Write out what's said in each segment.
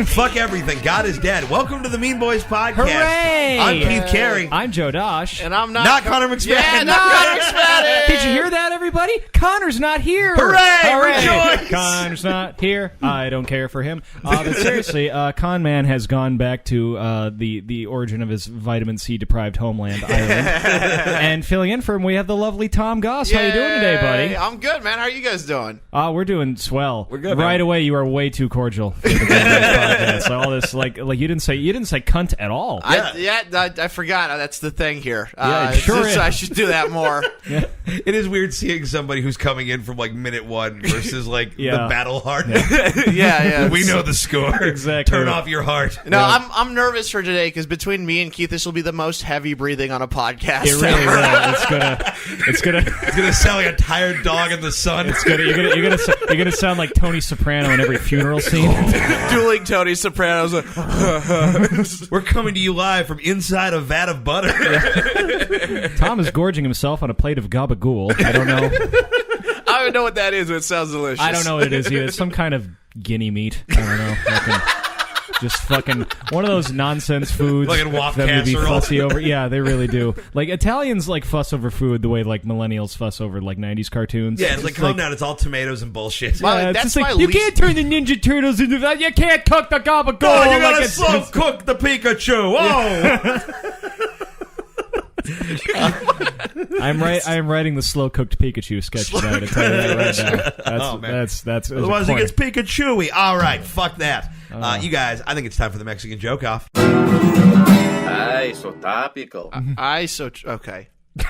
Fuck everything. God is dead. Welcome to the Mean Boys Podcast. Hooray! I'm Keith Carey. I'm Joe Dosh. And I'm not Connor McSpadden. Yeah, not Connor McSpadden. Did you hear that, everybody? Connor's not here. Hooray! Rejoice! Connor's not here. I don't care for him. But seriously, Con Man has gone back to the origin of his vitamin C deprived homeland, Ireland. And filling in for him, we have the lovely Tom Goss. How you doing today, buddy? I'm good, man. How are you guys doing? We're doing swell. We're good, right man. away. You are way too cordial. For the podcast. All this like you didn't say cunt at all. I forgot. That's the thing here. Sure is. I should do that more. Yeah. It is weird seeing somebody who's coming in from like minute one versus like the battle heart. Yeah. We know the score. Exactly. Turn off your heart. No, I'm nervous for today because between me and Keith, this will be the most heavy breathing on a podcast. It really ever. will. It's gonna sound like a tired dog in the sun. You're gonna sound like Tony Soprano in every funeral scene. Dueling Tony Sopranos. We're coming to you live from inside a vat of butter. Tom is gorging himself on a plate of gabagool. I don't know. I don't know what that is, but it sounds delicious. I don't know what it is either. It's some kind of guinea meat. I don't know. Just fucking one of those nonsense foods like in wok that would be casserole. fussy over. Yeah, they really do. Like Italians like fuss over food the way like millennials fuss over like 90s cartoons. Yeah, it's like calm down. It's all tomatoes and bullshit. Well, it's that's just like, my you least- can't turn the Ninja Turtles into that. You can't cook the gabagool. Oh, you gotta like slow cook the Pikachu. Oh. I'm writing the slow cooked Pikachu sketch tonight. I tell you that right now. That's Otherwise, it gets Pikachu-y. All right, fuck that. You guys, I think it's time for the Mexican joke off. Ay, so topical. Okay. Do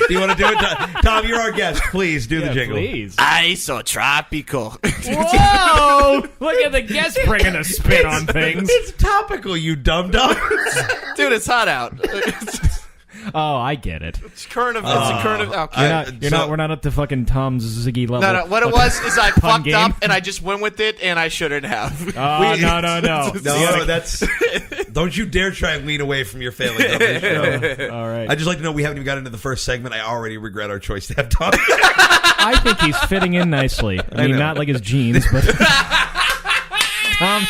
you want to do it? Tom, you're our guest. Please do the jingle. Please. Isotropical. Whoa! Look at the guest bringing a spin on things. It's topical, you dum-dum. Dude, it's hot out. Oh, I get it. It's current of. It's a current of. Okay. We're not up to fucking Tom's Ziggy level. No. What it was is I fucked game. up and I just went with it and I shouldn't have. Oh, no. No, that's. Don't you dare try and lean away from your failing on this show. All right. I'd just like to know we haven't even got into the first segment. I already regret our choice to have Tom. I think he's fitting in nicely. I mean, not like his jeans, but. Tom.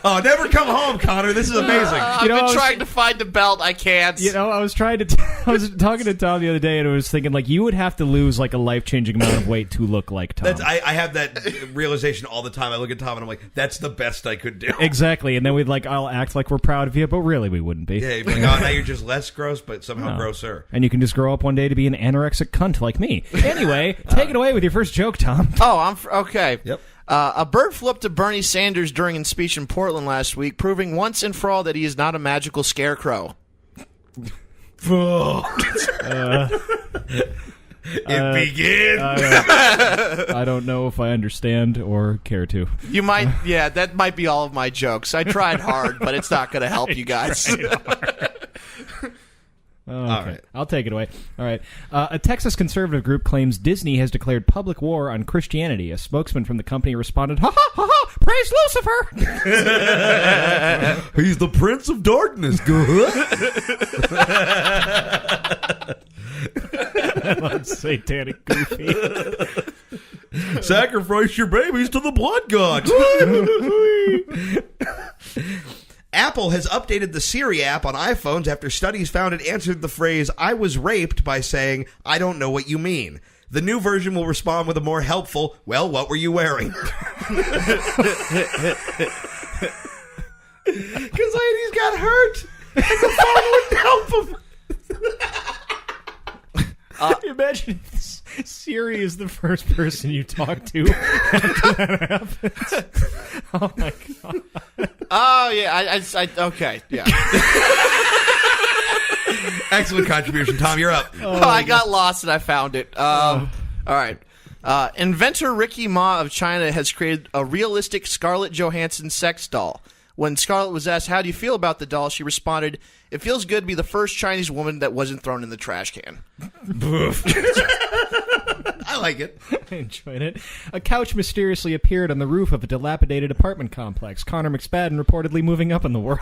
Oh, never come home, Connor. This is amazing. I've been trying to find the belt. I can't. I was trying to. I was talking to Tom the other day, and I was thinking, like, you would have to lose like a life-changing amount of weight to look like Tom. I have that realization all the time. I look at Tom and I'm like, that's the best I could do. Exactly, and then I'll act like we're proud of you, but really we wouldn't be. Yeah, you'd be like, oh, now you're just less gross, but somehow grosser. And you can just grow up one day to be an anorexic cunt like me. Anyway, take it away with your first joke, Tom. Oh, okay. Yep. A bird flew up to Bernie Sanders during a speech in Portland last week, proving once and for all that he is not a magical scarecrow. It begins. I don't know if I understand or care to. You might, yeah, that might be all of my jokes. I tried hard, but it's not going to help you guys. Oh, okay. All right. I'll take it away. All right. A Texas conservative group claims Disney has declared public war on Christianity. A spokesman from the company responded, "Ha ha ha ha! Praise Lucifer! He's the Prince of Darkness. Good." That's satanic goofy. Sacrifice your babies to the blood god. Apple has updated the Siri app on iPhones after studies found it answered the phrase, "I was raped," by saying, "I don't know what you mean." The new version will respond with a more helpful, "Well, what were you wearing?" Because ladies got hurt, and the phone wouldn't help them. Imagine if Siri is the first person you talk to after that happens. Oh, my God. Oh, yeah. Okay, yeah. Excellent contribution, Tom. You're up. I got lost and I found it. All right. Inventor Ricky Ma of China has created a realistic Scarlett Johansson sex doll. When Scarlett was asked, how do you feel about the doll, she responded, it feels good to be the first Chinese woman that wasn't thrown in the trash can. I like it. I enjoyed it. A couch mysteriously appeared on the roof of a dilapidated apartment complex. Connor McSpadden reportedly moving up in the world.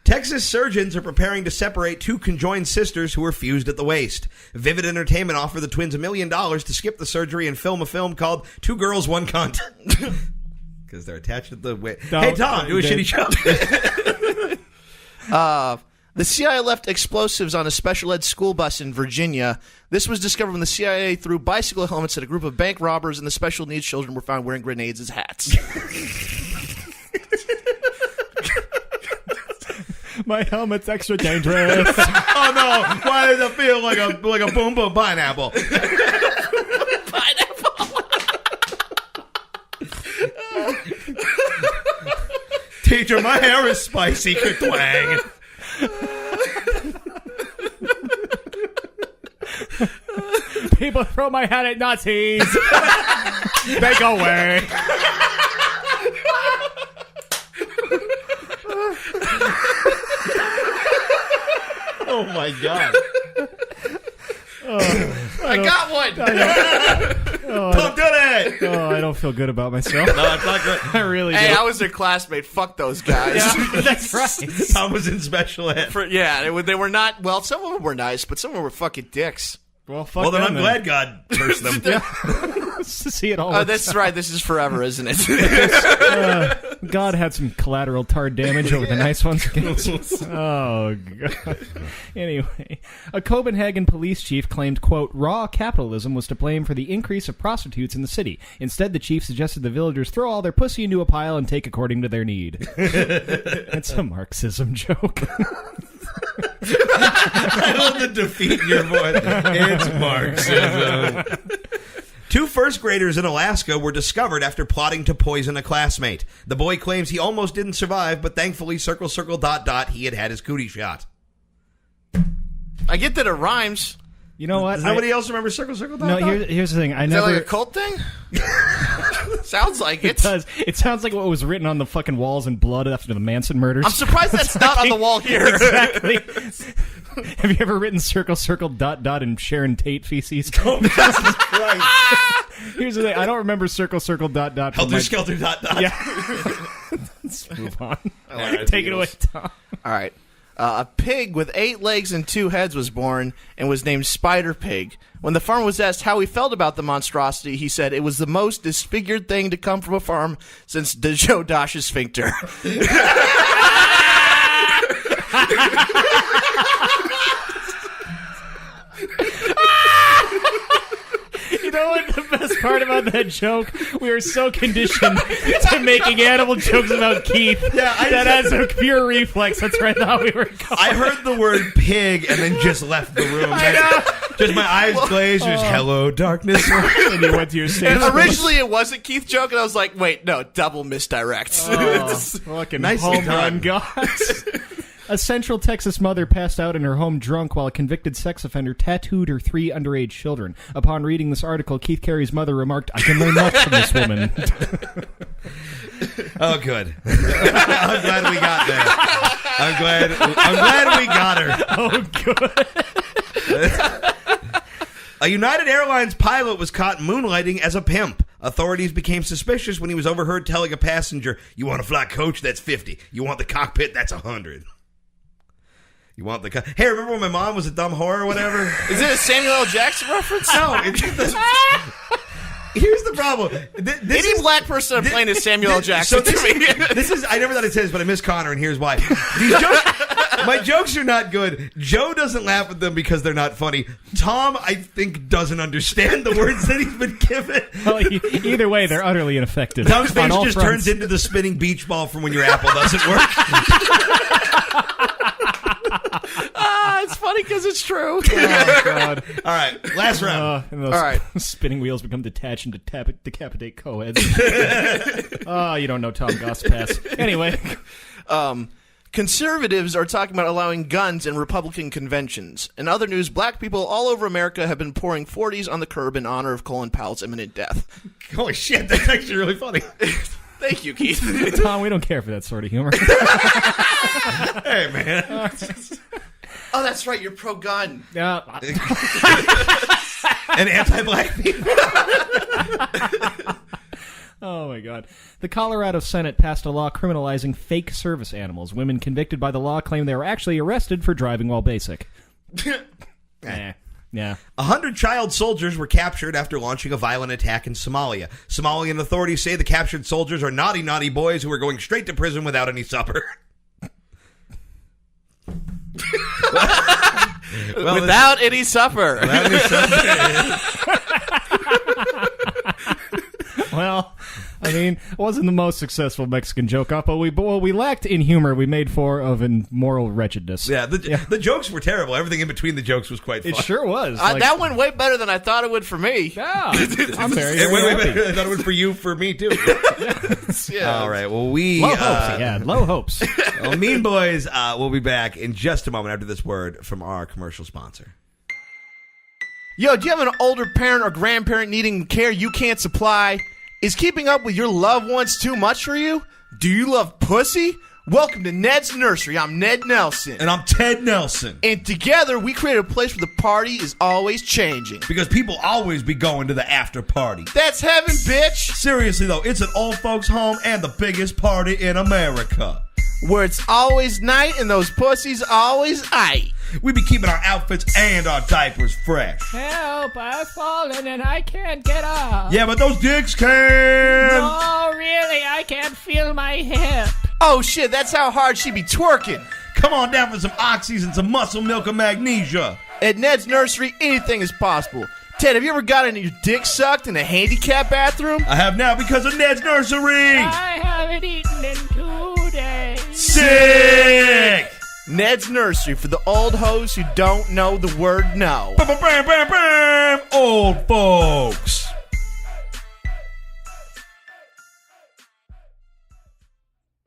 Texas surgeons are preparing to separate two conjoined sisters who are fused at the waist. Vivid Entertainment offered the twins $1 million to skip the surgery and film a film called Two Girls, One Cunt. Because they're attached at the waist. Hey, Tom, do a shitty show. The CIA left explosives on a special ed school bus in Virginia. This was discovered when the CIA threw bicycle helmets at a group of bank robbers, and the special needs children were found wearing grenades as hats. My helmet's extra dangerous. Oh no! Why does it feel like a boom boom pineapple? Teacher, my hair is spicy. Twang. People throw my hat at Nazis. They go away. Oh my god! I got one! Tom did it! Oh, I don't feel good about myself. No, it's not good. I really Hey, do. I was their classmate. Fuck those guys. Yeah, that's right. Tom was in special ed. They were not... Well, some of them were nice, but some of them were fucking dicks. Well, fuck Well, then them, I'm glad God cursed them. to see it all. That's right. This is forever, isn't it? God had some collateral tar damage over the nice ones. Oh, God. Anyway, a Copenhagen police chief claimed, quote, raw capitalism was to blame for the increase of prostitutes in the city. Instead, the chief suggested the villagers throw all their pussy into a pile and take according to their need. It's a Marxism joke. I love the defeat in your voice. It's Marxism. Two first graders in Alaska were discovered after plotting to poison a classmate. The boy claims he almost didn't survive, but thankfully, ... he had his cootie shot. I get that it rhymes. You know what? Does nobody else remember ... No, here's the thing. Is that like a cult thing? Sounds like it. It does. It sounds like what was written on the fucking walls in blood after the Manson murders. I'm surprised that's not on the wall here. Exactly. Have you ever written ... in Sharon Tate feces? Oh, Jesus Christ. Here's the thing. I don't remember ... Helter Skelter ... Yeah. Let's move on. Right, Take it away, Tom. All right. A pig with 8 legs and 2 heads was born and was named Spider Pig. When the farmer was asked how he felt about the monstrosity, he said it was the most disfigured thing to come from a farm since Joe Dash's sphincter. You know what the best part about that joke? We are so conditioned to making animal jokes about Keith that as a pure reflex, that's where I thought we were going. I heard the word pig and then just left the room. I know. Just my eyes glazed. Just hello, darkness. And you went to your stage. And originally it was a Keith joke, and I was like, wait, no, double misdirect. Fucking Nicely home run, done. Goss. A Central Texas mother passed out in her home drunk while a convicted sex offender tattooed her 3 underage children. Upon reading this article, Keith Carey's mother remarked, I can learn much from this woman. Oh, good. I'm glad we got there. I'm glad we got her. Oh, good. A United Airlines pilot was caught moonlighting as a pimp. Authorities became suspicious when he was overheard telling a passenger, "You want a flat coach? That's 50. You want the cockpit? That's 100." You want the hey, remember when my mom was a dumb whore or whatever? Is it a Samuel L. Jackson reference? No. Here's the problem. Any black person on a plane is Samuel L. Jackson to me. This is, I never thought I'd say this, but I miss Connor, and here's why. My jokes are not good. Joe doesn't laugh at them because they're not funny. Tom, I think, doesn't understand the words that he's been given. Well, either way, they're utterly ineffective. Tom's face on just all turns fronts. into the spinning beach ball from when your apple doesn't work. It's funny because it's true. Oh, God. All right, last round. And those All right. spinning wheels become detached and decapitate co-eds. Oh, you don't know Tom Goss pass. Anyway. Conservatives are talking about allowing guns in Republican conventions. In other news, black people all over America have been pouring 40s on the curb in honor of Colin Powell's imminent death. Holy shit, that's actually really funny. Thank you, Keith. Tom, we don't care for that sort of humor. Hey, man. Oh, that's right. You're pro-gun. Yeah. And anti-black people. Oh, my God. The Colorado Senate passed a law criminalizing fake service animals. Women convicted by the law claim they were actually arrested for driving while basic. Yeah. 100 child soldiers were captured after launching a violent attack in Somalia. Somalian authorities say the captured soldiers are naughty, naughty boys who are going straight to prison without any supper. Without any supper. Without any supper. Well, I mean, it wasn't the most successful Mexican joke, but we lacked in humor. We made for of in moral wretchedness. Yeah, the jokes were terrible. Everything in between the jokes was quite fun. It sure was. That went way better than I thought it would for me. Yeah, I'm very, It went way happy. better. I thought it was for me, too. Yeah. All right, well, Low hopes, he had. Low hopes. Well, Mean Boys will be back in just a moment after this word from our commercial sponsor. Yo, do you have an older parent or grandparent needing care you can't supply? Is keeping up with your loved ones too much for you? Do you love pussy? Welcome to Ned's Nursery. I'm Ned Nelson. And I'm Ted Nelson. And together, we create a place where the party is always changing. Because people always be going to the after party. That's heaven, bitch! Seriously, though, it's an old folks' home and the biggest party in America. Where it's always night and those pussies always aight. We be keeping our outfits and our diapers fresh. Help, I've fallen and I can't get up. Yeah, but those dicks can. Oh, really? I can't feel my hip. Oh shit, that's how hard she be twerking. Come on down for some oxys and some muscle milk and magnesia. At Ned's Nursery, anything is possible. Ted, have you ever gotten your dick sucked in a handicap bathroom? I have now because of Ned's Nursery. I haven't eaten in 2 days. Sick! Ned's Nursery for the old hoes who don't know the word no. Bam, bam, bam, bam. Old folks.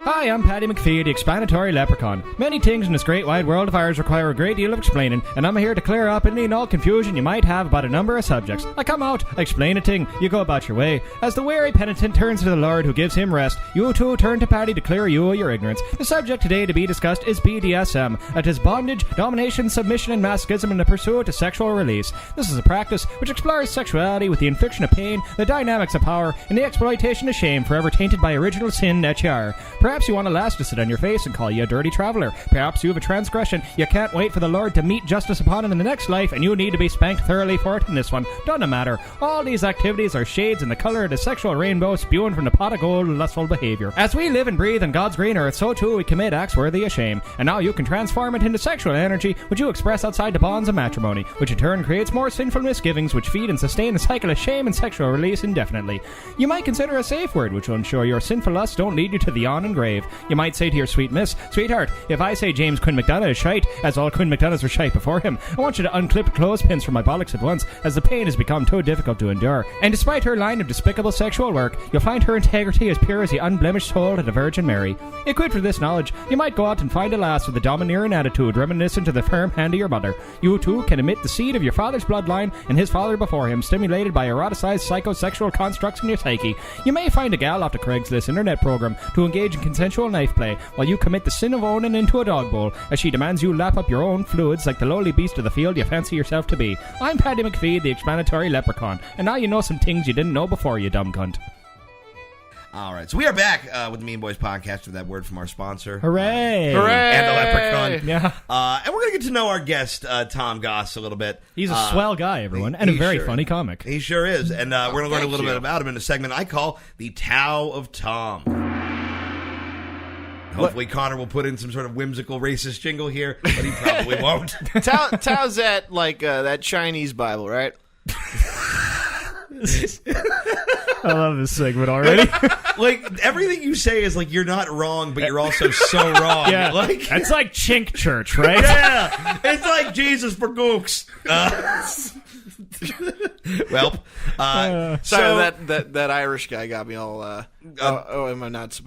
Hi, I'm Paddy McPhee, the explanatory leprechaun. Many things in this great wide world of ours require a great deal of explaining, and I'm here to clear up any and all confusion you might have about a number of subjects. I come out, I explain a thing, you go about your way. As the weary penitent turns to the Lord who gives him rest, you too turn to Paddy to clear you of your ignorance. The subject today to be discussed is BDSM. That is bondage, domination, submission, and masochism in the pursuit of sexual release. This is a practice which explores sexuality with the infliction of pain, the dynamics of power, and the exploitation of shame forever tainted by original sin that you are. Perhaps you want a lass to sit on your face and call you a dirty traveler. Perhaps you have a transgression you can't wait for the Lord to meet justice upon in the next life, and you need to be spanked thoroughly for it in this one. Doesn't matter. All these activities are shades in the color of the sexual rainbow spewing from the pot of gold of lustful behavior. As we live and breathe on God's green earth, so too we commit acts worthy of shame. And now you can transform it into sexual energy, which you express outside the bonds of matrimony, which in turn creates more sinful misgivings, which feed and sustain the cycle of shame and sexual release indefinitely. You might consider a safe word, which will ensure your sinful lusts don't lead you to the yawn and grave. You might say to your sweet miss, sweetheart, if I say James Quinn McDonough is shite, as all Quinn McDonoughs were shite before him, I want you to unclip clothespins from my bollocks at once, as the pain has become too difficult to endure. And despite her line of despicable sexual work, you'll find her integrity as pure as the unblemished soul of the Virgin Mary. Equipped with this knowledge, you might go out and find a lass with a domineering attitude reminiscent of the firm hand of your mother. You too can emit the seed of your father's bloodline and his father before him, stimulated by eroticized psychosexual constructs in your psyche. You may find a gal off the Craigslist internet program to engage in consensual knife play, while you commit the sin of owning into a dog bowl, as she demands you lap up your own fluids like the lowly beast of the field you fancy yourself to be. I'm Paddy McPhee, the explanatory leprechaun, and now you know some things you didn't know before, you dumb cunt. All right, so we are back with the Mean Boys podcast with that word from our sponsor. Hooray! Hooray! And the leprechaun. Yeah. And we're going to get to know our guest, Tom Goss, a little bit. He's a swell guy, everyone, and a very funny comic. He sure is. And we're going to learn a little you. bit about him in a segment I call the Tao of Tom. Hopefully Connor will put in some sort of whimsical racist jingle here, but he probably won't. Tao's that, like, that Chinese Bible, right? I love this segment already. Like, everything you say is like you're not wrong, but you're also so wrong. Yeah, like, it's like Chink Church, right? yeah, it's like Jesus for gooks. Well, Sorry, so that Irish guy got me all. Am I not?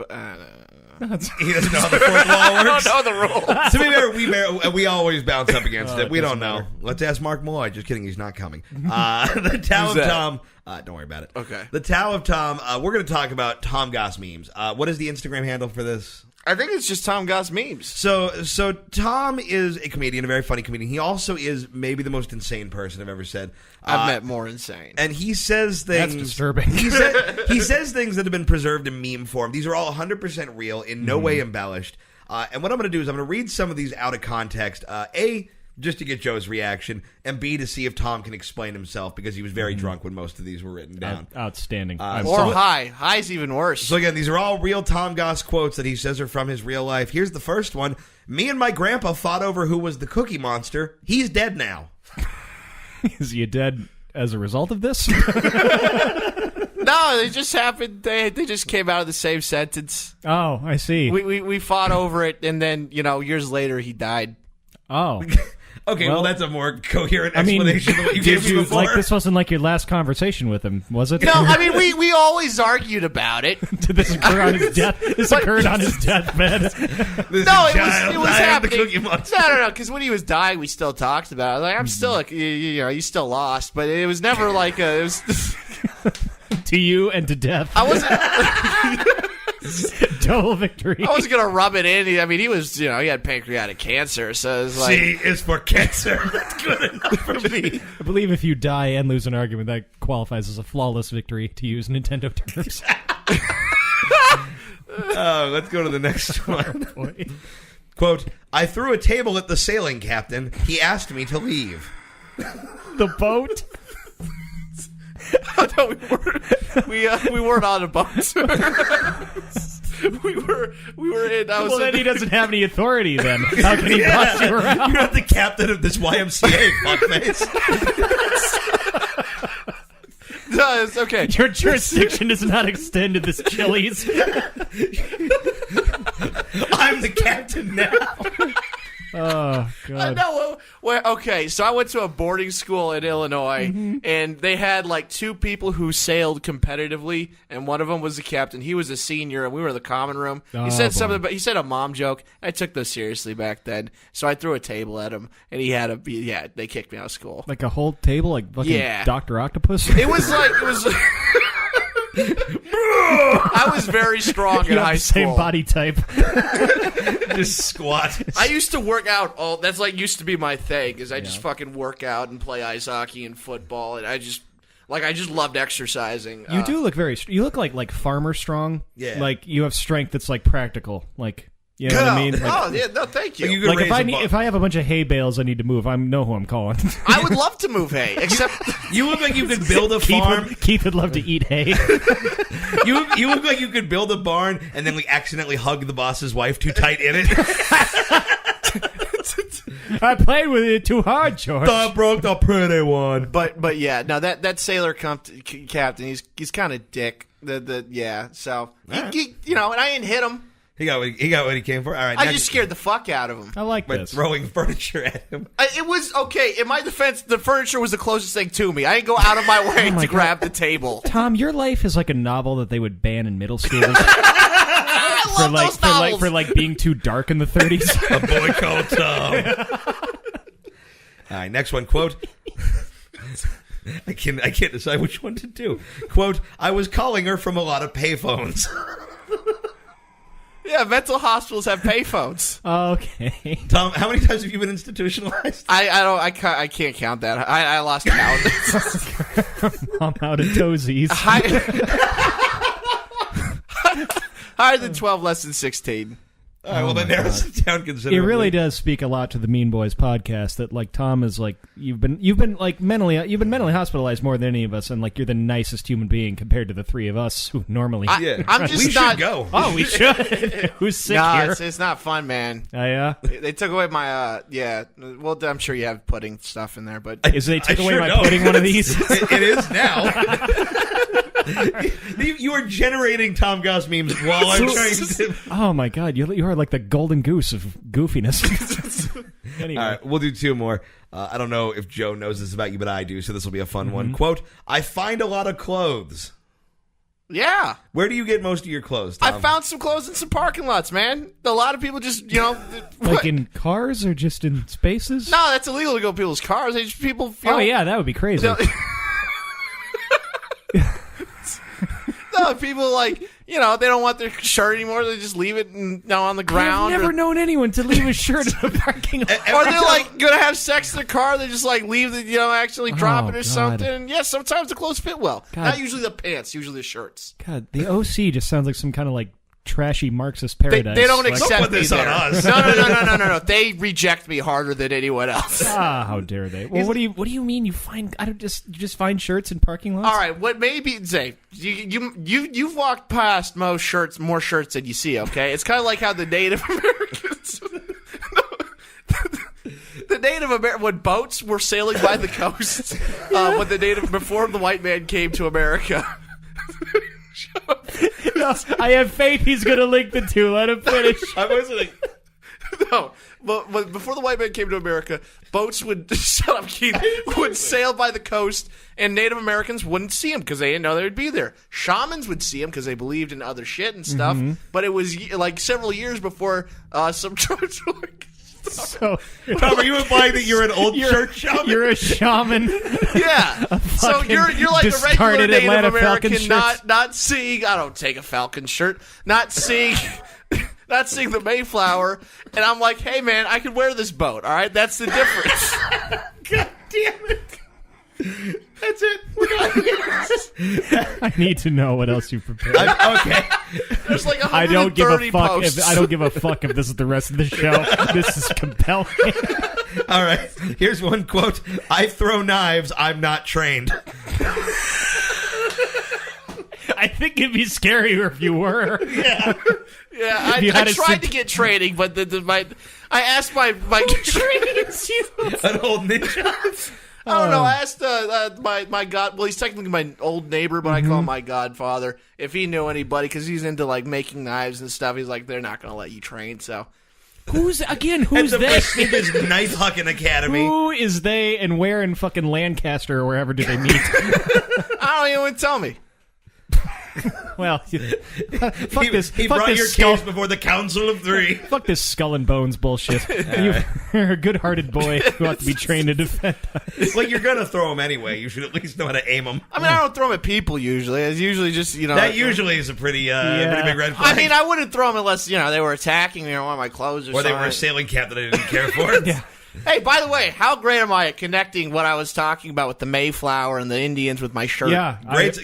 he doesn't know how the fourth law works. I don't know the rules. To be fair, we always bounce up against it. We don't know. Let's ask Mark Malloy. Just kidding, he's not coming. The Tao of Tom. Don't worry about it. Okay. The Tao of Tom. We're going to talk about Tom Goss memes. What is the Instagram handle for this? I think it's just Tom Goss memes. So Tom is a comedian, a very funny comedian. He also is maybe the most insane person I've ever said. I've met more insane. And he says things... That's disturbing. He says things that have been preserved in meme form. These are all 100% real, in no way embellished. And what I'm going to do is I'm going to read some of these out of context. A, just to get Joe's reaction, and B, to see if Tom can explain himself, because he was very drunk when most of these were written down. Outstanding. Or high. High's even worse. So again, these are all real Tom Goss quotes that he says are from his real life. Here's the first one. Me and my grandpa fought over who was the Cookie Monster. He's dead now. Is he dead as a result of this? No, they just happened. They just came out of the same sentence. Oh, I see. We fought over it, and then years later he died. Oh. Okay, well, that's a more coherent I mean, explanation than what you gave me before. Like, this wasn't like your last conversation with him, was it? No, I mean we always argued about it. Did this occur on his death? This occurred on his deathbed. No, it was happening. No, because when he was dying, we still talked about it. I was like, I'm still like, you still lost, but it was never like it was to you and to death. I wasn't. Total victory. I wasn't gonna rub it in. I mean, he was, he had pancreatic cancer, so it's like, C is for cancer. That's good enough for me. I believe if you die and lose an argument, that qualifies as a flawless victory, to use Nintendo terms. Let's go to the next one. Quote, I threw a table at the sailing captain. He asked me to leave. The boat? No, we weren't on a boat. we were in. Then he doesn't have any authority. Then how can he boss you around? You're not the captain of this YMCA, fuckface. No, it's okay. Your jurisdiction does not extend to this Chili's. I'm the captain now. Oh, God. No, okay, so I went to a boarding school in Illinois, and they had like two people who sailed competitively, and one of them was the captain. He was a senior, and we were in the common room. He said something, but he said a mom joke. I took those seriously back then, so I threw a table at him, and they kicked me out of school. Like a whole table, like fucking Dr. Octopus? It was. I was very strong in high school. Same body type. Just squat. I used to work out. That's like used to be my thing. Is I just fucking work out and play ice hockey and football, and I just loved exercising. You do look you look like farmer strong. Yeah. Like you have strength that's like practical. Like, you know what I mean? Like, no, thank you. Like if I have a bunch of hay bales I need to move, I know who I'm calling. I would love to move hay, except you look like you could build a farm. Keith would love to eat hay. You look like you could build a barn and then accidentally hug the boss's wife too tight in it. I played with it too hard, George. I broke the pretty one. But yeah, no, that sailor captain, he's kind of dick. So and I didn't hit him. He got what he came for. All right, I just scared the fuck out of him. I like by this. throwing furniture at him. It was okay. In my defense, the furniture was the closest thing to me. I didn't go out of my way to grab the table. Tom, your life is like a novel that they would ban in middle school. I love those novels. For being too dark in the 30s. A boy called Tom. All right, next one. Quote. I can't decide which one to do. Quote, I was calling her from a lot of payphones. Yeah, mental hospitals have payphones. Okay. Tom, how many times have you been institutionalized? I can't count that. I lost count. I'm out of toesies. Higher than 12, less than 16. All right, well, that narrows it down considerably. It really does speak a lot to the Mean Boys podcast that, like, Tom is like you've been mentally hospitalized more than any of us, and like you're the nicest human being compared to the three of us who normally. I'm just we should go. Oh, we should. Who's sick here? It's not fun, man. Oh, yeah. They took away my Well, I'm sure you have pudding stuff in there, but they took away my pudding one of these? It is now. You are generating Tom Goss memes while I'm trying to. Oh my God, you are like the golden goose of goofiness. Anyway. All right, we'll do two more. I don't know if Joe knows this about you, but I do, so this will be a fun one. Quote, I find a lot of clothes. Yeah. Where do you get most of your clothes, Tom? I found some clothes in some parking lots, man. A lot of people just, Like in cars or just in spaces? No, that's illegal to go to people's cars. They just, people feel... Oh, yeah, that would be crazy. No, people they don't want their shirt anymore. They just leave it on the ground. I've never known anyone to leave a shirt in a parking lot. Or they're gonna have sex in their car. They just leave the actually drop it or God. something. Yeah, sometimes the clothes fit well. God. Not usually the pants. Usually the shirts. God, the OC just sounds like some kind of trashy Marxist paradise. They don't Like, accept Don't put me this on there. us. No. They reject me harder than anyone else. how dare they? Well, what do you mean you find? You just find shirts in parking lots? All right, what maybe say you've walked past more shirts than you see. Okay, it's kind of like how the Native Americans, when boats were sailing by the coast, before the white man came to America. No, I have faith he's going to link the two. Let him finish. I wasn't. No, but before the white man came to America, boats would shut up, Keith, would sail by the coast, and Native Americans wouldn't see them because they didn't know they would be there. Shamans would see them because they believed in other shit and stuff. But it was several years before some church. So, Tom, are you implying that you're an old church shaman? You're a shaman. Yeah. So you're like a regular discarded Native Atlanta American, Falcon not seeing. I don't take a Falcon shirt. Not seeing the Mayflower, and I'm like, hey man, I could wear this boat. All right, that's the difference. God damn it. That's it. We're done. I need to know what else you prepared. Okay. There's like 130 I don't give a fuck. posts. I don't give a fuck if this is the rest of the show. This is compelling. All right. Here's one quote. I throw knives. I'm not trained. I think it'd be scarier if you were. Yeah, I tried to get training, but I asked my trains. An old ninja. I don't know. I asked my god. Well, he's technically my old neighbor, but I call him my godfather. If he knew anybody, because he's into making knives and stuff. He's like, they're not going to let you train. So Who's At they? the prestigious Knife Hucking Academy. Who is they, and where in fucking Lancaster or wherever do they meet? I don't even want to tell me. Well, fuck this. He fuck brought this your skull. case before the Council of Three. Fuck this skull and bones bullshit. You're a good-hearted boy who ought to be trained to defend us. Well, you're going to throw them anyway. You should at least know how to aim them. I mean, I don't throw them at people usually. It's usually just That usually is a pretty big red flag. I mean, I wouldn't throw them unless they were attacking me or wanted my clothes or or something. they were a sailing captain I didn't care for. Yeah. Hey, by the way, how great am I at connecting what I was talking about with the Mayflower and the Indians with my shirt? Yeah.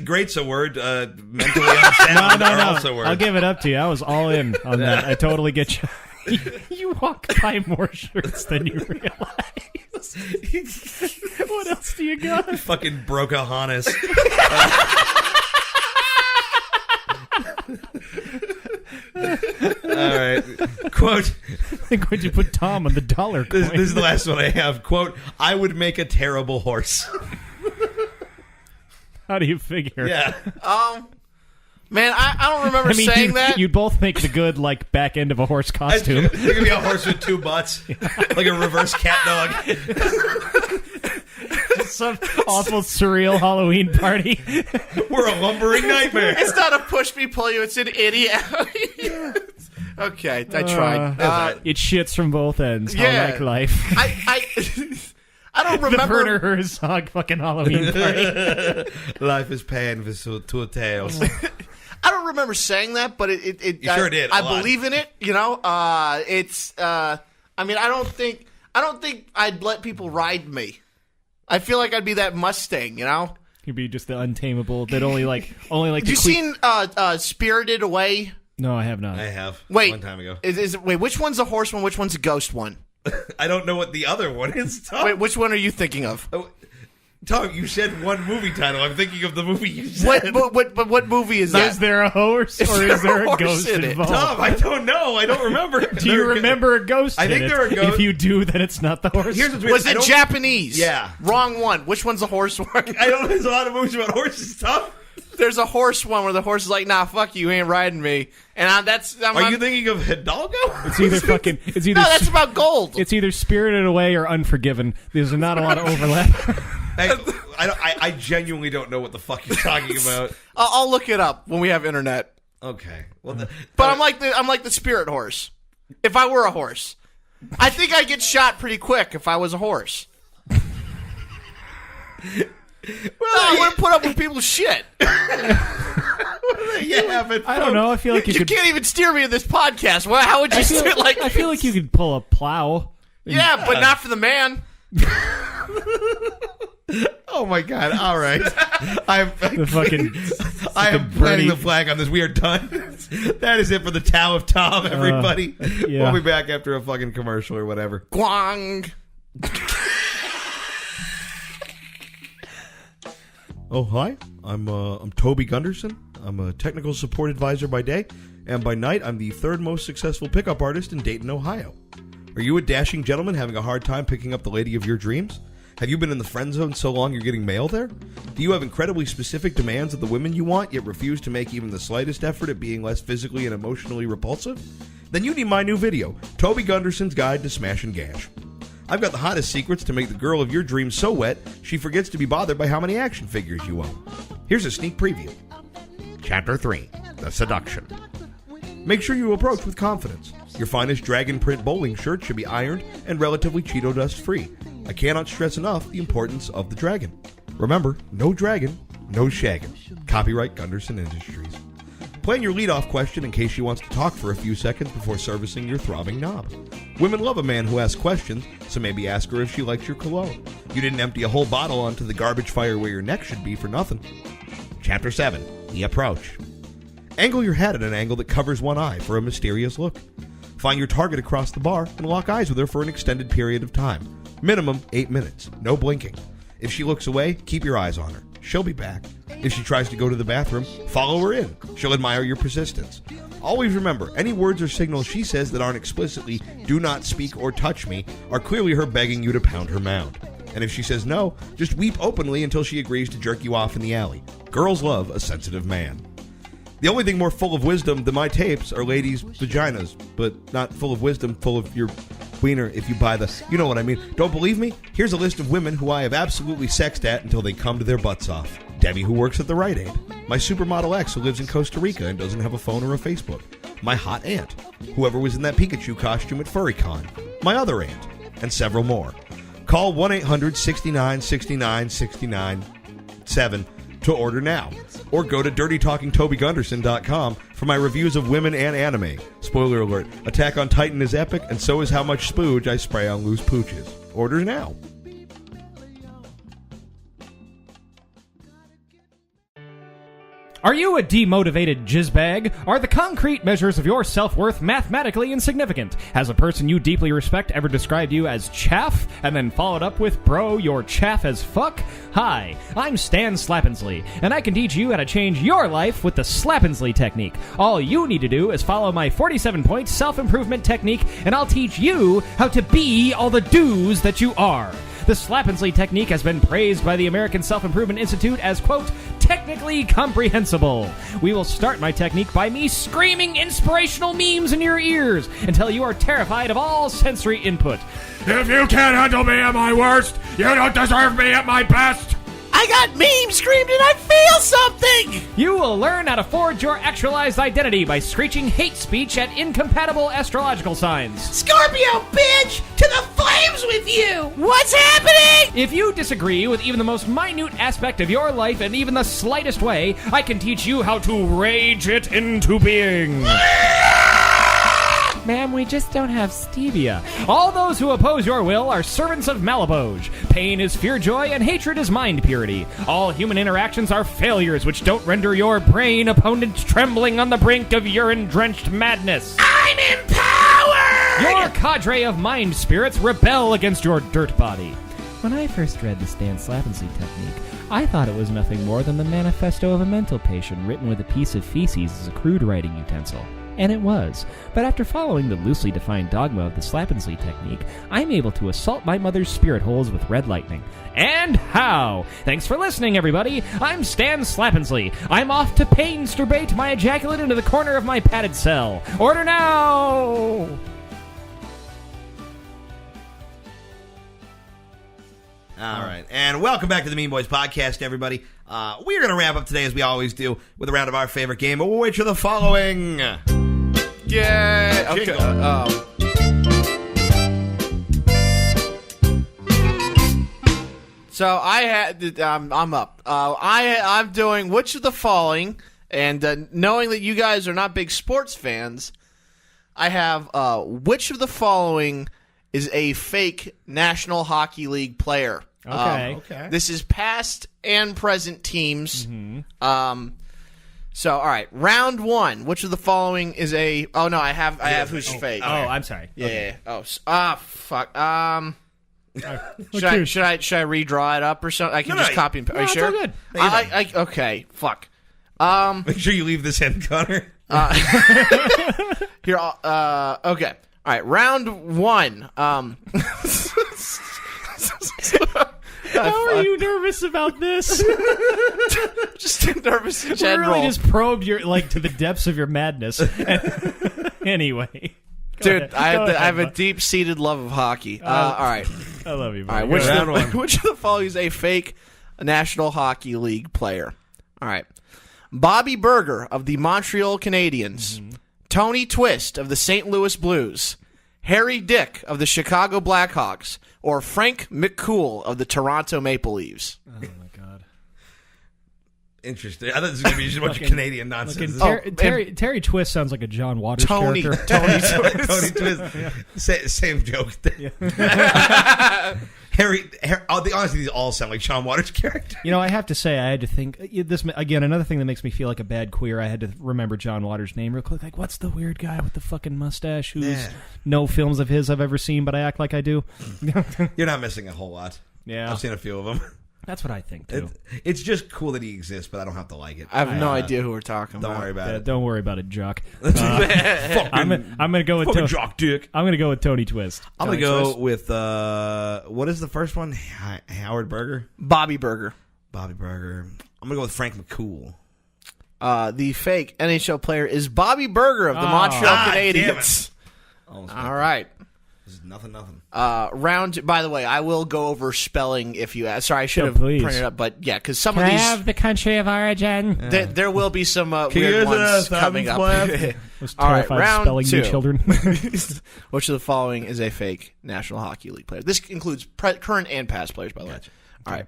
Great's a word. Mentally unsound No. are also words. I'll give it up to you. I was all in on that. I totally get you. You walk by more shirts than you realize. What else do you got? Fucking Brocahontas. All right. Quote. I think when you put Tom on the dollar coin. This is the last one I have. Quote, I would make a terrible horse. How do you figure? Yeah. Man, I don't remember saying that. You'd both make the good, back end of a horse costume. There could be a horse with two butts. Like a reverse cat dog. Some awful surreal Halloween party. We're a lumbering nightmare. It's not a push me pull you. It's an idiot. Okay, I tried. It shits from both ends. Yeah. I like life. I don't The remember. Werner Herzog fucking Halloween party. Life is pain for two tales. I don't remember saying that, but it You sure did, a I lot. believe in it. It's. I mean, I don't think I'd let people ride me. I feel like I'd be that Mustang. You'd be just the untamable that only like Have you seen Spirited Away? No, I have not. I have. Wait, One time ago. Wait, which one's a horse one? Which one's a ghost one? I don't know what the other one is, Tom. Wait, which one are you thinking of? Tom, you said one movie title. I'm thinking of the movie you said. What movie is that? Is there a horse or is there a horse ghost in it? involved? Tom, I don't know. I don't remember. Do you remember a ghost? I in think it? there are ghosts. If you do, then it's not the horse. Here's what's weird. Was I it don't- Japanese? Yeah. Wrong one. Which one's a horse one? I don't know. There's a lot of movies about horses, Tom. There's a horse one where the horse is like, "Nah, fuck you, ain't riding me." And Are you thinking of Hidalgo? It's either fucking. It's either. No, that's about gold. It's either Spirited Away or Unforgiven. There's not a lot of overlap. I genuinely don't know what the fuck you're talking about. I'll look it up when we have internet. Okay. Well, But I'm like the spirit horse. If I were a horse, I think I'd get shot pretty quick if I was a horse. I wouldn't put up with people's shit. I don't know. I feel like you can't even steer me in this podcast. Well, how would you steer like? I feel like you could pull a plow. Yeah, but not for the man. Oh my god! All right, I am planting the flag on this. We are done. That is it for the Tao of Tom, everybody. Yeah. We'll be back after a fucking commercial or whatever. Guang. Oh hi, I'm Toby Gunderson. I'm a technical support advisor by day, and by night I'm the third most successful pickup artist in Dayton, Ohio. Are you a dashing gentleman having a hard time picking up the lady of your dreams? Have you been in the friend zone so long you're getting mail there? Do you have incredibly specific demands of the women you want, yet refuse to make even the slightest effort at being less physically and emotionally repulsive? Then you need my new video, Toby Gunderson's Guide to Smash and Gash. I've got the hottest secrets to make the girl of your dreams so wet, she forgets to be bothered by how many action figures you own. Here's a sneak preview. Chapter 3, The Seduction. Make sure you approach with confidence. Your finest dragon print bowling shirt should be ironed and relatively Cheeto dust free. I cannot stress enough the importance of the dragon. Remember, no dragon, no shagging. Copyright Gunderson Industries. Plan your leadoff question in case she wants to talk for a few seconds before servicing your throbbing knob. Women love a man who asks questions, so maybe ask her if she likes your cologne. You didn't empty a whole bottle onto the garbage fire where your neck should be for nothing. Chapter 7, The Approach. Angle your head at an angle that covers one eye for a mysterious look. Find your target across the bar and lock eyes with her for an extended period of time. Minimum 8 minutes. No blinking. If she looks away, keep your eyes on her. She'll be back. If she tries to go to the bathroom, follow her in. She'll admire your persistence. Always remember, any words or signals she says that aren't explicitly, "do not speak or touch me," are clearly her begging you to pound her mound. And if she says no, just weep openly until she agrees to jerk you off in the alley. Girls love a sensitive man. The only thing more full of wisdom than my tapes are ladies' vaginas, but not full of wisdom, full of your wiener if you buy the... You know what I mean. Don't believe me? Here's a list of women who I have absolutely sexed at until they come to their butts off. Debbie, who works at the Rite Aid. My supermodel ex who lives in Costa Rica and doesn't have a phone or a Facebook. My hot aunt. Whoever was in that Pikachu costume at FurryCon. My other aunt. And several more. Call 1-800-69-69-69-7 to order now. Or go to DirtyTalkingTobyGunderson.com for my reviews of women and anime. Spoiler alert, Attack on Titan is epic, and so is how much spooge I spray on loose pooches. Order now. Are you a demotivated jizzbag? Are the concrete measures of your self-worth mathematically insignificant? Has a person you deeply respect ever described you as chaff, and then followed up with, bro, you're chaff as fuck? Hi, I'm Stan Slappensley, and I can teach you how to change your life with the Slappensley technique. All you need to do is follow my 47-point self-improvement technique, and I'll teach you how to be all the do's that you are. The Slappensley technique has been praised by the American Self-Improvement Institute as, quote, technically comprehensible. We will start my technique by me screaming inspirational memes in your ears until you are terrified of all sensory input. If you can't handle me at my worst, you don't deserve me at my best. I got memes screamed and I feel something! You will learn how to forge your actualized identity by screeching hate speech at incompatible astrological signs. Scorpio, bitch! To the flames with you! What's happening? If you disagree with even the most minute aspect of your life in even the slightest way, I can teach you how to rage it into being. Ma'am, we just don't have stevia. All those who oppose your will are servants of Malaboj. Pain is fear joy, and hatred is mind purity. All human interactions are failures which don't render your brain opponent trembling on the brink of urine-drenched madness. I'm empowered! Your cadre of mind spirits rebel against your dirt body. When I first read the Stan Slappensley technique, I thought it was nothing more than the manifesto of a mental patient written with a piece of feces as a crude writing utensil. And it was. But after following the loosely defined dogma of the Slappensley technique, I'm able to assault my mother's spirit holes with red lightning. And how? Thanks for listening, everybody. I'm Stan Slappensley. I'm off to masturbate my ejaculate into the corner of my padded cell. Order now! All right, and welcome back to the Mean Boys Podcast, everybody. We're going to wrap up today, as we always do, with a round of our favorite game, which are the following. Yay! Okay. Jingle. So I had, I'm up. I'm doing which of the following, and knowing that you guys are not big sports fans, I have which of the following is a fake National Hockey League player. Okay. Okay. This is past and present teams. So, all right, round one. Which of the following is a? Oh no, I have who's fake. Oh, I'm sorry. Yeah. Okay. Oh. Fuck. Should I redraw it up or something? I can just copy and paste. Are you it's sure? all good. Okay. Fuck. Make sure you leave this in, Connor. Here. Okay. All right. Round one. How are you nervous about this? Just nervous in We general. really just probed your to the depths of your madness. Anyway, Dude, I have a bud. deep-seated love of hockey. All right. I love you. All right, Buddy. which of the following is a fake National Hockey League player? All right. Bobby Berger of the Montreal Canadiens, Tony Twist of the St. Louis Blues, Harry Dick of the Chicago Blackhawks, or Frank McCool of the Toronto Maple Leafs? Oh my god. Interesting. I thought this was going to be just a bunch of Canadian nonsense. Terry Twist sounds like a John Waters Tony character. Twist. Tony Twist. Same joke. Harry, honestly, these all sound like Sean Waters' character. You know, I have to say, I had to think this again. Another thing that makes me feel like a bad queer. I had to remember John Waters' name real quick. Like, what's the weird guy with the fucking mustache? Who's no films of his I've ever seen, but I act like I do. You're not missing a whole lot. Yeah, I've seen a few of them. that's what I think too. It's just cool that he exists, but I don't have to like it. I have no idea who we're talking Don't about. worry about it. Don't worry about it, Jock. Fucking, I'm gonna go with fucking jock dick. I'm gonna go with Tony Twist. I'm going to Tony go Twist. with, what is the first one? Howard Berger? Bobby Berger. Bobby Berger. I'm going to go with Frank McCool. The fake NHL player is Bobby Berger of the Montreal Canadiens. All right. This is nothing. Round. By the way, I will go over spelling if you ask. Sorry, I should have please. printed it up, but yeah, because some of these the country of origin? there will be some weird use ones a coming up. Was All right, terrified round spelling you two. children. Which of the following is a fake National Hockey League player? This includes current and past players, by the way. All right.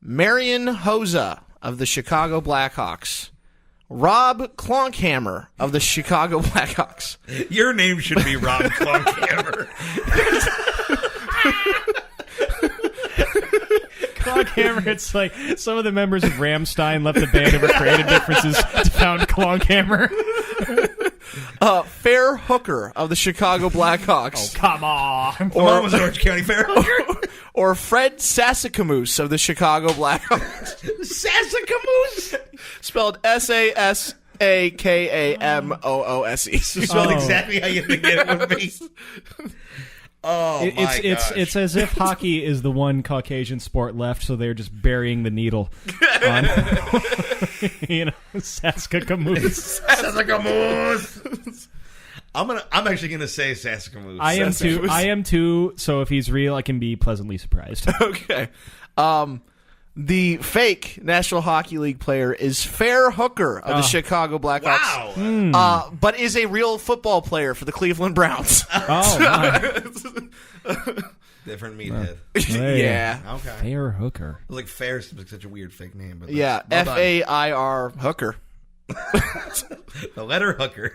Marion Hosa of the Chicago Blackhawks. Rob Klonkhammer of the Chicago Blackhawks. Your name should be Rob Klonkhammer. Klonkhammer, it's like some of the members of Rammstein left the band over creative differences to found Klonkhammer. Fair Hooker of the Chicago Blackhawks. Come on. Or was Orange County Fair. Or Fred Sassakamoose of the Chicago Blackhawks. Sassakamoose. Spelled Sasakamoose. Spelled exactly how you think it would be. Oh, my gosh. It's as if hockey is the one Caucasian sport left, so they're just burying the needle on, Saskakamoose. Sassakamoose. I'm actually gonna say Sassakamoose. I am too. So if he's real, I can be pleasantly surprised. Okay. The fake National Hockey League player is Fair Hooker of the Chicago Blackhawks. Wow. But is a real football player for the Cleveland Browns. Oh, my. Different meathead. Hey. Yeah. Okay. Fair Hooker. Like Fair is such a weird fake name, but Yeah. well done. Fair Hooker. The letter Hooker.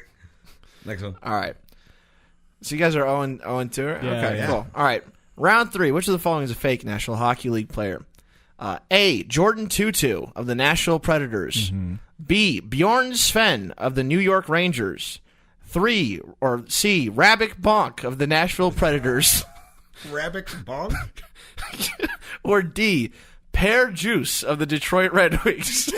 Next one. All right. So you guys are 0-2? Okay, yeah. cool. All right. Round 3. Which of the following is a fake National Hockey League player? A. Jordan Tutu of the Nashville Predators. B. Bjorn Sven of the New York Rangers. C. Rabik Bonk of the Nashville Predators. Rabbit Bonk? Or D. Pear Juice of the Detroit Red Wings.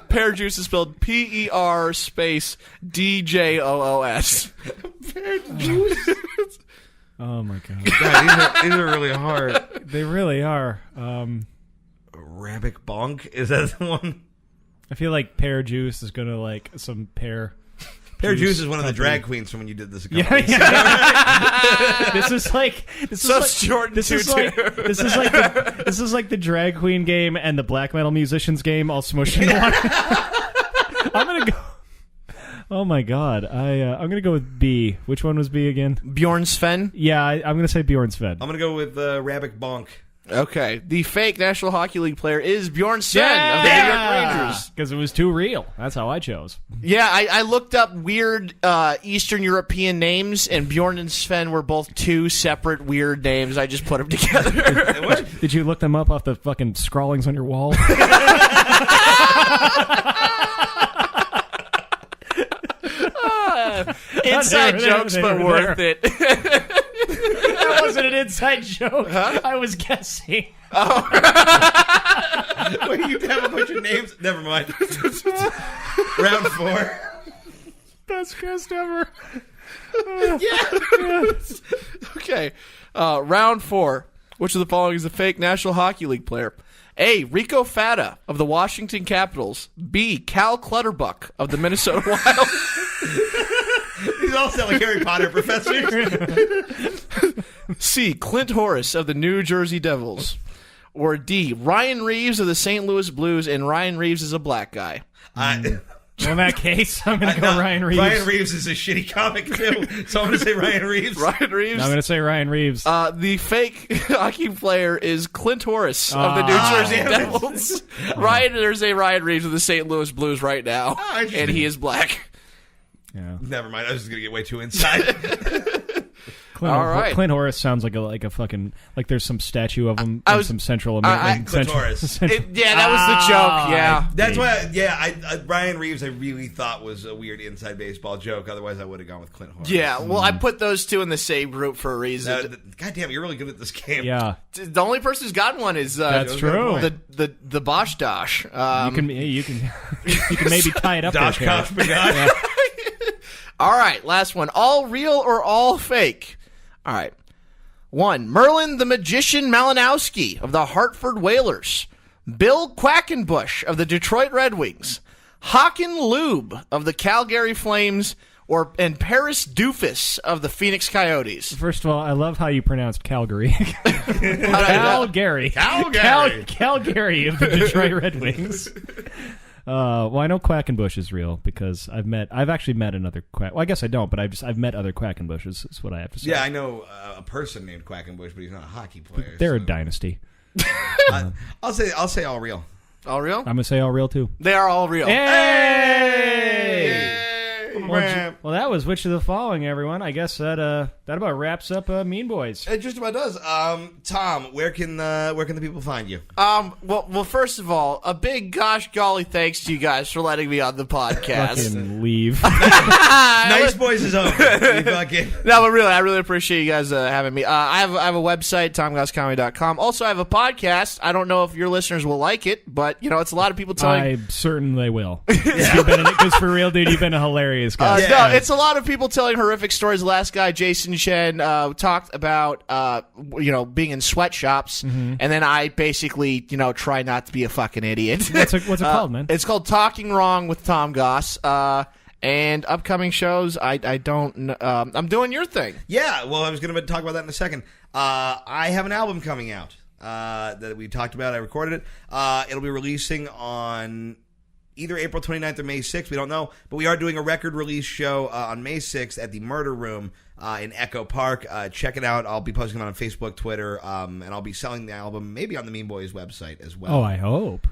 Pear Juice is spelled PER space DJOOS. Pear Juice. Oh my god. God, these are really hard. They really are. Rabbit Bonk? Is that the one? I feel like Pear Juice is gonna like some pear. Pear Juice is one of the drag queens from when you did this. Yeah. This is like short. This is like the drag queen game and the black metal musicians game all smushed into one. I'm gonna go. Oh my god, I'm gonna go with B. Which one was B again? Bjorn Sven. Yeah, I'm gonna say Bjorn Sven. I'm gonna go with Rabbit Bonk. Okay, the fake National Hockey League player is Bjorn Sven of the New York Rangers. Because it was too real. That's how I chose. Yeah, I looked up weird Eastern European names, and Bjorn and Sven were both two separate weird names. I just put them together. Did you look them up off the fucking scrawlings on your wall? Inside jokes, but worth it. That wasn't an inside joke. Huh? I was guessing. Oh. Wait, you have a bunch of names? Never mind. Round 4. Best guess ever. Okay. Round 4. Which of the following is a fake National Hockey League player? A. Rico Fata of the Washington Capitals. B. Cal Clutterbuck of the Minnesota Wild. These all sound like Harry Potter professors. C. Clint Horace of the New Jersey Devils. Or D. Ryan Reeves of the St. Louis Blues, and Ryan Reeves is a black guy. Well, in that case, I'm going to go Ryan Reeves. Ryan Reeves is a shitty comic, too, so I'm going to say Ryan Reeves. Ryan Reeves? No, I'm going to say Ryan Reeves. The fake hockey player is Clint Horace of the New Jersey Devils. There's a Ryan Reeves of the St. Louis Blues right now, and he is black. Yeah. Never mind, I was just going to get way too inside. Clint Horace sounds like a fucking like there's some statue of him in some Central America. Clint Horace. Yeah, that was the joke. Yeah, that's why. Brian Reeves, I really thought was a weird inside baseball joke. Otherwise, I would have gone with Clint Horace. Yeah, well, I put those two in the same group for a reason. God damn, you're really good at this game. Yeah, the only person who's gotten one is that's true. The Bosch Dosh. You can maybe tie it up. Dosh Kosh Bagosh. All right, last one. All real or all fake? All right. 1. Merlin the Magician Malinowski of the Hartford Whalers. Bill Quackenbush of the Detroit Red Wings. Hakan Lube of the Calgary Flames. And Paris Doofus of the Phoenix Coyotes. First of all, I love how you pronounced Calgary. Calgary. Calgary of the Detroit Red Wings. Well, I know Quackenbush is real because I've actually met another Quack. Well, I guess I don't, but I've met other Quackenbushes. Is what I have to say. Yeah, I know a person named Quackenbush, but he's not a hockey player. They're a dynasty. I'll say all real. All real? I'm gonna say all real too. They are all real. Hey! Well, that was which of the following, everyone. I guess that about wraps up Mean Boys. It just about does. Tom, where can the people find you? Well, first of all, a big gosh golly thanks to you guys for letting me on the podcast. Fucking leave. Nice Boys is over. No, but really, I really appreciate you guys having me. I have a website, tomgosscomedy.com. Also, I have a podcast. I don't know if your listeners will like it, but it's a lot of people telling. I'm certain they will. Because for real, dude, you've been a hilarious guy. No, it's a lot of people telling horrific stories. The last guy, Jason Chen, talked about being in sweatshops, and then I basically try not to be a fucking idiot. What's it called, man? It's called Talking Wrong with Tom Goss. And upcoming shows, I don't know. I'm doing your thing. Yeah, well, I was going to talk about that in a second. I have an album coming out that we talked about. I recorded it. It'll be releasing on either April 29th or May 6th. We don't know. But we are doing a record release show on May 6th at the Murder Room in Echo Park. Check it out. I'll be posting it on Facebook, Twitter, and I'll be selling the album maybe on the Mean Boys website as well. Oh, I hope.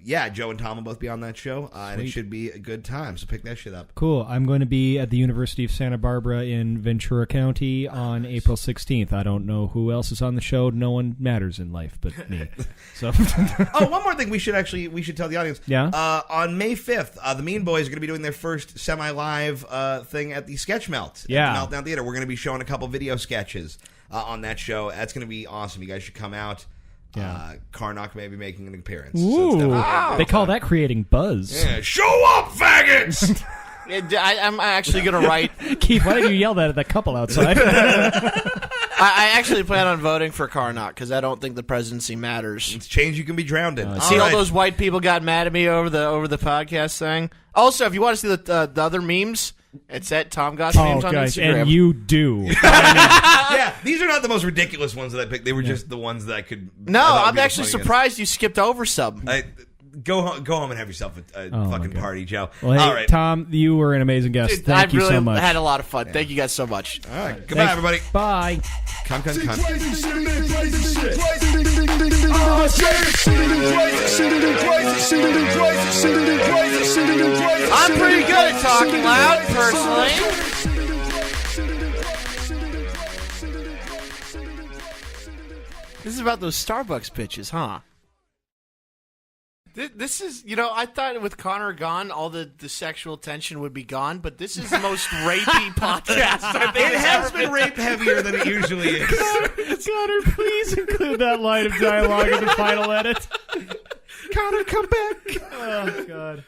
Yeah, Joe and Tom will both be on that show, and it should be a good time, so pick that shit up. Cool. I'm going to be at the University of Santa Barbara in Ventura County on April 16th. I don't know who else is on the show. No one matters in life but me. So. One more thing we should tell the audience. Yeah? On May 5th, the Mean Boys are going to be doing their first semi-live thing at the Sketch Melt. Yeah. At the Meltdown Theater. We're going to be showing a couple video sketches on that show. That's going to be awesome. You guys should come out. Karnak may be making an appearance. Ooh, So it's they call that creating buzz. yeah, show up, faggots! I'm actually going to write. Keith, why did you yell that at the couple outside? I actually plan on voting for Karnak because I don't think the presidency matters. It's change you can be drowned in. See, all those white people got mad at me over the podcast thing. Also, if you want to see the other memes, it's at Tom Goss memes on guys, Instagram. and you do. Yeah, these are not the most ridiculous ones that I picked. They were just the ones that I could. No, I thought would I'm be the actually funniest. surprised you skipped over some. Go home and have yourself a fucking party, Joe. Well, hey, all right, Tom, you were an amazing guest. Dude, Thank you I really so much. had a lot of fun. Thank you guys so much. all right. Goodbye, everybody. Bye. Cunt. I'm pretty good at talking loud, personally. This is about those Starbucks pitches, huh? This is, I thought with Connor gone, all the sexual tension would be gone, but this is the most rapey podcast I think It has been rape heavier than it usually is. Connor, please include that line of dialogue in the final edit. Connor, come back. Oh, God.